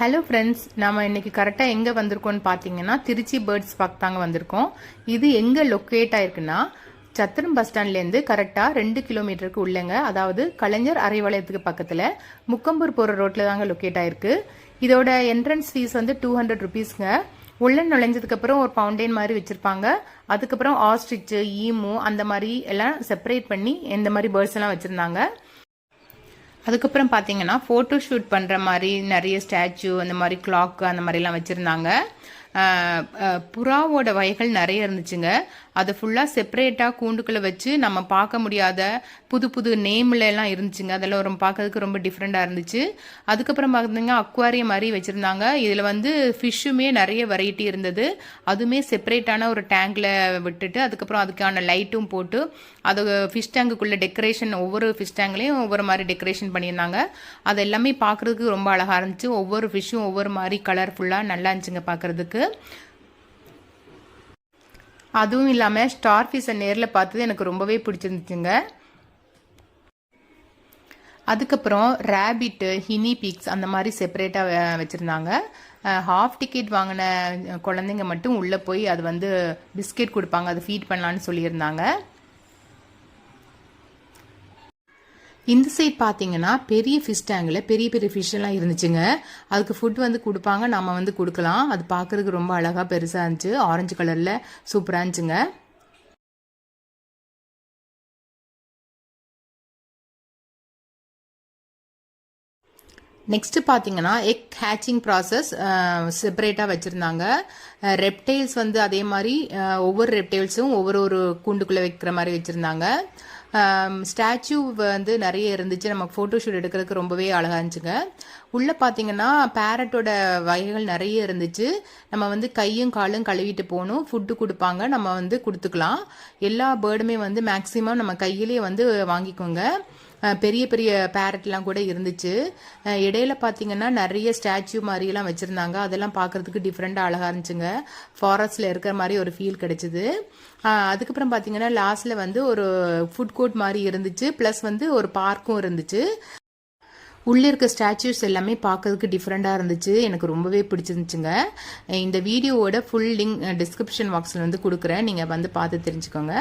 Hello friends, நம்ம இன்னைக்கு கரெக்டாக எங்கே வந்திருக்கோம்னு பார்த்தீங்கன்னா திருச்சி பேர்ட்ஸ் பார்க் தாங்க வந்திருக்கோம். இது எங்கே லொக்கேட் ஆயிருக்குன்னா சத்திரம் பஸ் ஸ்டாண்ட்லேருந்து கரெக்டாக 2 கிலோமீட்டருக்கு உள்ளங்க, அதாவது கலைஞர் அரைவளையத்துக்கு பக்கத்தில் முக்கம்பூர் போகிற ரோட்டில் தாங்க லொக்கேட் ஆயிருக்கு. இதோட என்ட்ரன்ஸ் ஃபீஸ் வந்து 200 ருபீஸ்ங்க. உள்ள நுழைஞ்சதுக்கப்புறம் ஒரு ஃபவுண்டைன் மாதிரி வச்சுருப்பாங்க. அதுக்கப்புறம் ஆஸ்ட்ரிச்சு, ஈமு அந்த மாதிரி எல்லாம் செப்பரேட் பண்ணி இந்த மாதிரி பேர்ட்ஸ் எல்லாம் வச்சுருந்தாங்க. அதுக்கப்புறம் பார்த்தீங்கன்னா ஃபோட்டோ ஷூட் பண்ணுற மாதிரி நிறைய ஸ்டாச்சு, அந்த மாதிரி கிளாக்கு அந்த மாதிரிலாம் வச்சுருந்தாங்க. புறாவோட வகைகள் நிறைய இருந்துச்சுங்க. அதை ஃபுல்லாக செப்பரேட்டாக கூண்டுக்குள்ளே வச்சு நம்ம பார்க்க முடியாத புது புது நேம்ல எல்லாம் இருந்துச்சுங்க. அதெல்லாம் ரொம்ப பார்க்கறதுக்கு ரொம்ப டிஃப்ரெண்ட்டாக இருந்துச்சு. அதுக்கப்புறம் பார்த்தீங்கன்னா அக்வாரியம் மாதிரி வச்சுருந்தாங்க. இதில் வந்து ஃபிஷ்ஷுமே நிறைய வெரைட்டி இருந்தது. அதுவுமே செப்பரேட்டான ஒரு டேங்கில் விட்டுட்டு அதுக்கப்புறம் அதுக்கான லைட்டும் போட்டு அது ஃபிஷ் டேங்குக்குள்ளே டெக்கரேஷன், ஒவ்வொரு ஃபிஷ் டேங்க்லேயும் ஒவ்வொரு மாதிரி டெக்கரேஷன் பண்ணியிருந்தாங்க. அது எல்லாமே பார்க்குறதுக்கு ரொம்ப அழகாக இருந்துச்சு. ஒவ்வொரு ஃபிஷ்ஷும் ஒவ்வொரு மாதிரி கலர்ஃபுல்லாக நல்லா இருந்துச்சுங்க பார்க்குறதுக்கு. அதுவும் இல்லாமல் ஸ்டார் ஃபிஷ்ஷை நேரில் பார்த்தது எனக்கு ரொம்பவே பிடிச்சிருந்துச்சுங்க. அதுக்கப்புறம் ரேபிட்டு, ஹினி பீக்ஸ் அந்த மாதிரி செப்பரேட்டாக வச்சுருந்தாங்க. ஹாஃப் டிக்கெட் வாங்கின குழந்தைங்க மட்டும் உள்ளே போய் அது வந்து பிஸ்கெட் கொடுப்பாங்க, அதை ஃபீட் பண்ணலான்னு சொல்லியிருந்தாங்க. இந்த சைட் பார்த்தீங்கன்னா பெரிய ஃபிஷ் டேங்கில் பெரிய பெரிய ஃபிஷ் எல்லாம் இருந்துச்சுங்க. அதுக்கு ஃபுட் வந்து கொடுப்பாங்க, நம்ம வந்து கொடுக்கலாம். அது பார்க்குறதுக்கு ரொம்ப அழகாக பெருசாக இருந்துச்சு. ஆரஞ்சு கலரில் சூப்பராக இருந்துச்சுங்க. நெக்ஸ்ட்டு பார்த்தீங்கன்னா எக் ஹேச்சிங் ப்ராசஸ் செப்பரேட்டாக வச்சுருந்தாங்க. ரெப்டைல்ஸ் வந்து அதே மாதிரி ஒவ்வொரு ரெப்டைல்ஸும் ஒவ்வொரு கூண்டுக்குள்ளே வைக்கிற மாதிரி வச்சுருந்தாங்க. ஸ்டாச்சு வந்து நிறைய இருந்துச்சு. நமக்கு ஃபோட்டோ ஷூட் எடுக்கிறதுக்கு ரொம்பவே அழகாக இருந்துச்சுங்க. உள்ளே பார்த்தீங்கன்னா பேரட்டோட வகைகள் நிறைய இருந்துச்சு. நம்ம வந்து கையும் காலும் கழுவிட்டு போகணும். ஃபுட்டு கொடுப்பாங்க, நம்ம வந்து கொடுத்துக்கலாம். எல்லா பேர்டுமே வந்து மேக்ஸிமம் நம்ம கையிலேயே வந்து வாங்கிக்கோங்க. பெரிய பெரிய பேரட்லாம் கூட இருந்துச்சு. இடையில பார்த்தீங்கன்னா நிறைய ஸ்டாச்சு மாதிரிலாம் வச்சுருந்தாங்க. அதெல்லாம் பார்க்குறதுக்கு டிஃப்ரெண்ட்டாக அழகாக இருந்துச்சுங்க. ஃபாரஸ்ட்டில் இருக்கிற மாதிரி ஒரு ஃபீல் கிடைச்சிது. அதுக்கப்புறம் பார்த்தீங்கன்னா லாஸ்ட்டில் வந்து ஒரு ஃபுட் கோர்ட் மாதிரி இருந்துச்சு, ப்ளஸ் வந்து ஒரு பார்க்கும் இருந்துச்சு. உள்ளே இருக்க ஸ்டாச்சுஸ் எல்லாமே பார்க்கறதுக்கு டிஃப்ரெண்ட்டாக இருந்துச்சு. எனக்கு ரொம்பவே பிடிச்சிருந்துச்சுங்க. இந்த வீடியோவோட ஃபுல் லிங்க் டிஸ்கிரிப்ஷன் பாக்ஸில் வந்து கொடுக்குறேன், நீங்கள் வந்து பார்த்து தெரிஞ்சுக்கோங்க.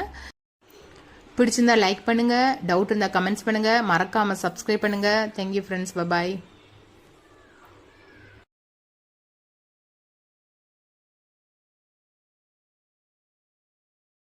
பிடிச்சிருந்தா லைக் பண்ணுங்கள், டவுட் இருந்தால் கமெண்ட்ஸ் பண்ணுங்கள், மறக்காமல் சப்ஸ்கிரைப் பண்ணுங்கள். Thank you friends, bye bye.